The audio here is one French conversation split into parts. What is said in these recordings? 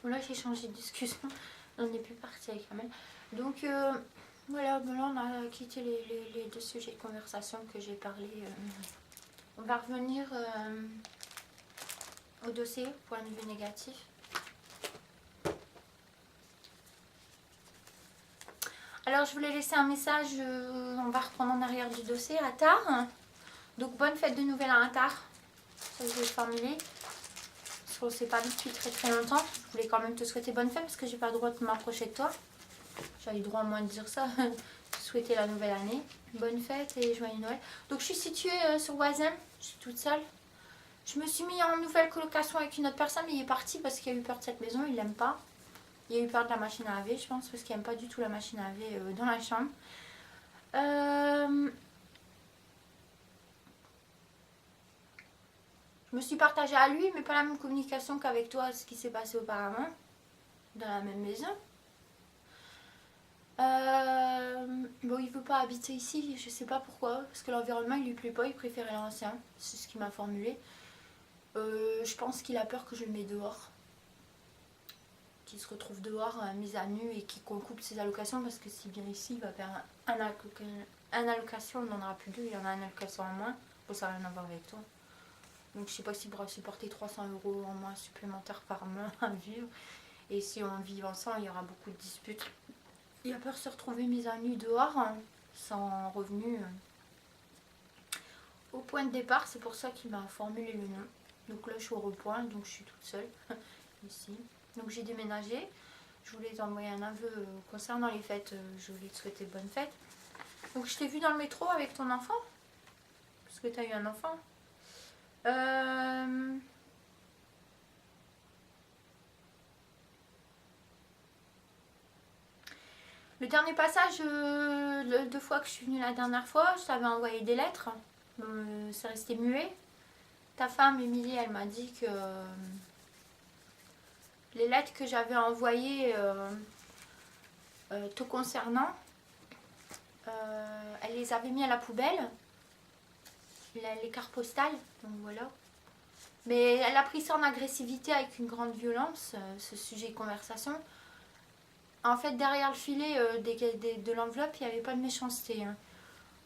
Là j'ai changé de discussion, on n'est plus parti avec Amel. Donc voilà, bon, là on a quitté les deux sujets de conversation que j'ai parlé. On va revenir au dossier, point de vue négatif. Alors je voulais laisser un message, on va reprendre en arrière du dossier, à tard. Donc bonne fête de Nouvelle à tard, ça je vais formuler. Parce qu'on ne s'est pas vu depuis très très longtemps. Je voulais quand même te souhaiter bonne fête parce que j'ai pas le droit de m'approcher de toi. J'avais le droit au moins de dire ça, te souhaiter la nouvelle année. Bonne fête et joyeux Noël. Donc je suis située sur Oisem, je suis toute seule. Je me suis mis en nouvelle colocation avec une autre personne, mais il est parti parce qu'il a eu peur de cette maison, il l'aime pas. Il a eu peur de la machine à laver, je pense, parce qu'il n'aime pas du tout la machine à laver dans la chambre. Je me suis partagée à lui, mais pas la même communication qu'avec toi, ce qui s'est passé auparavant, dans la même maison. Bon, il veut pas habiter ici, je sais pas pourquoi, parce que l'environnement il lui plaît pas, il préférait l'ancien, c'est ce qu'il m'a formulé. Je pense qu'il a peur que je le mette dehors, qu'il se retrouve dehors, mis à nu et qu'on coupe ses allocations, parce que s'il vient ici, il va faire un allocation, on n'en aura plus deux, il y en a un allocation en moins, bon ça n'a rien à voir avec toi. Donc je sais pas s'il pourra supporter 300 € en moins supplémentaires par mois à vivre, et si on vit ensemble, il y aura beaucoup de disputes. Il a peur de se retrouver mis à nu dehors, sans revenu au point de départ. C'est pour ça qu'il m'a formulé le nom. Donc là, je suis au repoint, donc je suis toute seule ici. Donc j'ai déménagé. Je voulais t'envoyer un aveu concernant les fêtes. Je voulais te souhaiter bonne fête. Donc je t'ai vu dans le métro avec ton enfant. Parce que tu as eu un enfant. Le dernier passage, les 2 fois que je suis venue la dernière fois, je t'avais envoyé des lettres. C'est resté muet. Ta femme, Émilie, elle m'a dit que les lettres que j'avais envoyées te concernant, elle les avait mis à la poubelle, les cartes postales, donc voilà. Mais elle a pris ça en agressivité avec une grande violence, ce sujet de conversation. En fait, derrière le filet de l'enveloppe, il n'y avait pas de méchanceté. Hein.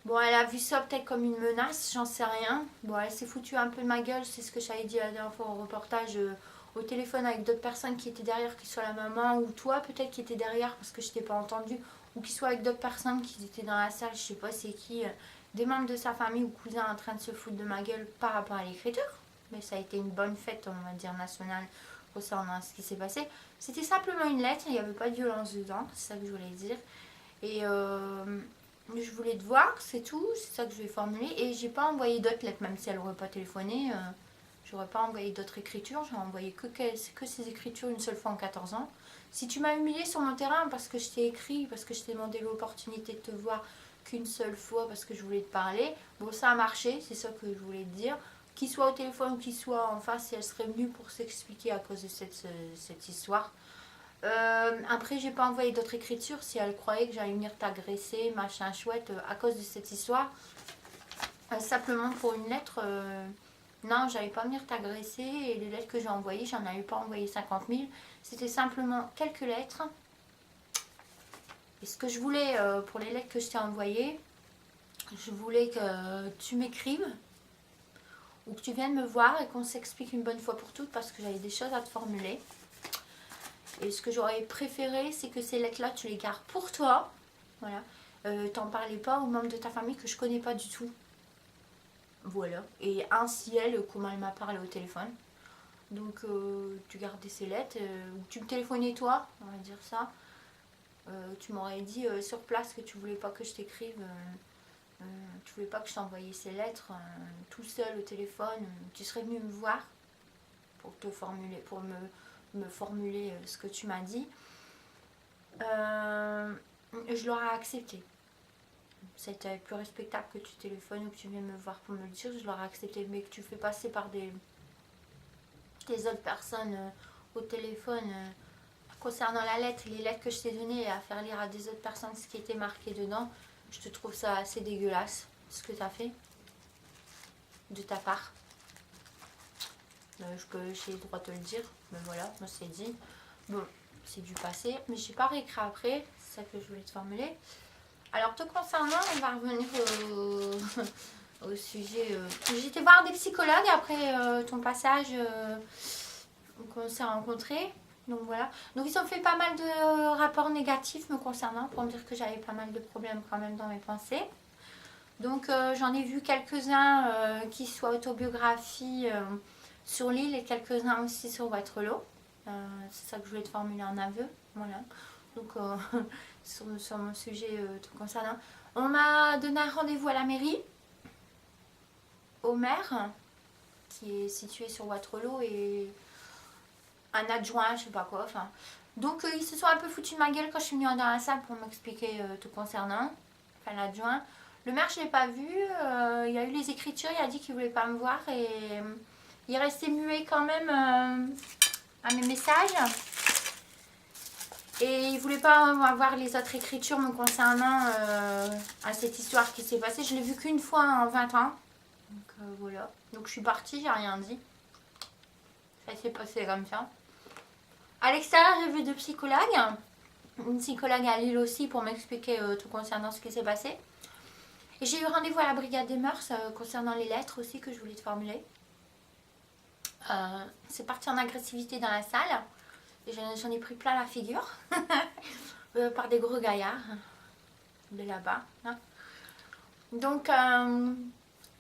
Bon, elle a vu ça peut-être comme une menace, j'en sais rien. Bon, elle s'est foutue un peu de ma gueule, c'est ce que j'avais dit la dernière fois au reportage, au téléphone avec d'autres personnes qui étaient derrière, qui soit la maman ou toi peut-être qui était derrière parce que je t'ai pas entendu, ou qui soit avec d'autres personnes qui étaient dans la salle, je sais pas c'est qui, des membres de sa famille ou cousins en train de se foutre de ma gueule par rapport à l'écriture. Mais ça a été une bonne fête, on va dire, nationale concernant ce qui s'est passé. C'était simplement une lettre, il n'y avait pas de violence dedans, c'est ça que je voulais dire. Et je voulais te voir, c'est tout, c'est ça que je vais formuler. Et j'ai pas envoyé d'autres lettres, même si elle n'aurait pas téléphoné. J'aurais pas envoyé d'autres écritures, j'ai envoyé que ces écritures une seule fois en 14 ans. Si tu m'as humilié sur mon terrain parce que je t'ai écrit, parce que je t'ai demandé l'opportunité de te voir qu'une seule fois parce que je voulais te parler, bon ça a marché, c'est ça que je voulais te dire. Qu'il soit au téléphone ou qu'il soit en face, si elle serait venue pour s'expliquer à cause de cette histoire. Après, j'ai pas envoyé d'autres écritures si elle croyait que j'allais venir t'agresser, machin chouette, à cause de cette histoire. Simplement pour une lettre, non, j'allais pas venir t'agresser. Et les lettres que j'ai envoyées, j'en avais pas envoyé 50 000. C'était simplement quelques lettres. Et ce que je voulais pour les lettres que je t'ai envoyées, je voulais que tu m'écrives ou que tu viennes me voir et qu'on s'explique une bonne fois pour toutes parce que j'avais des choses à te formuler. Et ce que j'aurais préféré, c'est que ces lettres-là, tu les gardes pour toi. Voilà. T'en parlais pas aux membres de ta famille que je connais pas du tout. Voilà. Et ainsi elle, comment elle m'a parlé au téléphone. Donc tu gardais ces lettres. Ou tu me téléphonais toi, on va dire ça. Tu m'aurais dit sur place que tu voulais pas que je t'écrive. Tu voulais pas que je t'envoyais ces lettres tout seul au téléphone. Tu serais venu me voir pour te formuler, pour me formuler ce que tu m'as dit. Je l'aurais accepté. C'était plus respectable que tu téléphones ou que tu viennes me voir pour me le dire, je l'aurais accepté. Mais que tu fais passer par des autres personnes au téléphone concernant la lettre, les lettres que je t'ai données, et à faire lire à des autres personnes ce qui était marqué dedans, je te trouve ça assez dégueulasse, ce que tu as fait de ta part. J'ai le droit de te le dire, mais voilà, moi c'est dit. Bon, c'est du passé, mais j'ai pas réécrit après, c'est ça que je voulais te formuler. Alors, te concernant, on va revenir au sujet. J'étais voir des psychologues après ton passage qu'on s'est rencontrés. Donc voilà. Donc ils ont fait pas mal de rapports négatifs me concernant pour me dire que j'avais pas mal de problèmes quand même dans mes pensées. Donc j'en ai vu quelques-uns qui soient autobiographies sur l'île et quelques-uns aussi sur Waterloo. C'est ça que je voulais te formuler en aveu. Voilà. Donc sur mon sujet te concernant. On m'a donné un rendez-vous à la mairie, au maire, qui est situé sur Waterloo, et un adjoint, je sais pas quoi. Enfin, donc ils se sont un peu foutus de ma gueule quand je suis venue dans la salle pour m'expliquer te concernant. Enfin, l'adjoint. Le maire, je l'ai pas vu. Il y a eu les écritures, il a dit qu'il voulait pas me voir et il est resté muet quand même à mes messages. Et il voulait pas avoir les autres écritures me concernant à cette histoire qui s'est passée. Je l'ai vu qu'une fois en 20 ans. Donc voilà. Donc je suis partie, j'ai rien dit. Ça s'est passé comme ça. À l'extérieur, j'ai vu deux psychologues. Une psychologue à Lille aussi pour m'expliquer tout concernant ce qui s'est passé. Et j'ai eu rendez-vous à la brigade des mœurs concernant les lettres aussi que je voulais te formuler. C'est parti en agressivité dans la salle. J'en ai pris plein la figure par des gros gaillards de là-bas. Hein. Donc,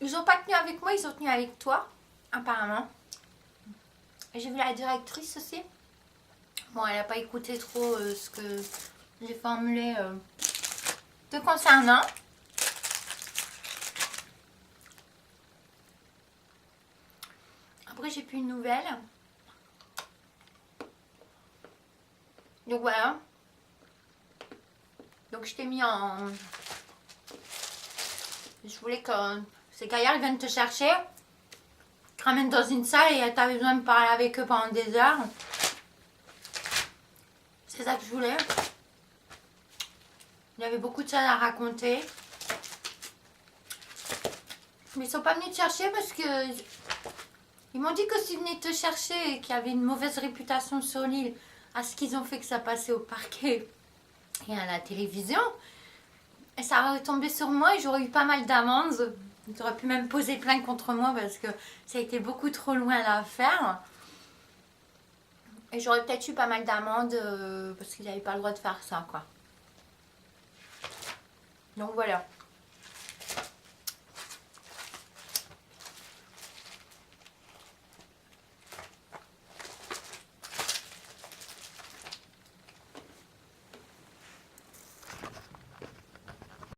ils n'ont pas tenu avec moi, ils ont tenu avec toi, apparemment. J'ai vu la directrice aussi. Bon, elle n'a pas écouté trop ce que j'ai formulé te concernant. Après, j'ai plus une nouvelle. Donc voilà. Donc je t'ai mis en... Je voulais que ces gaillards viennent te chercher, te ramènent dans une salle et t'avais besoin de parler avec eux pendant des heures. C'est ça que je voulais. Il y avait beaucoup de choses à raconter. Mais ils sont pas venus te chercher parce que... Ils m'ont dit que s'ils venaient te chercher et qu'il y avait une mauvaise réputation sur l'île à ce qu'ils ont fait que ça passait au parquet et à la télévision, et ça aurait tombé sur moi et j'aurais eu pas mal d'amendes. Ils auraient pu même poser plainte contre moi parce que ça a été beaucoup trop loin l'affaire. Et j'aurais peut-être eu pas mal d'amendes parce qu'ils n'avaient pas le droit de faire ça, quoi. Donc voilà.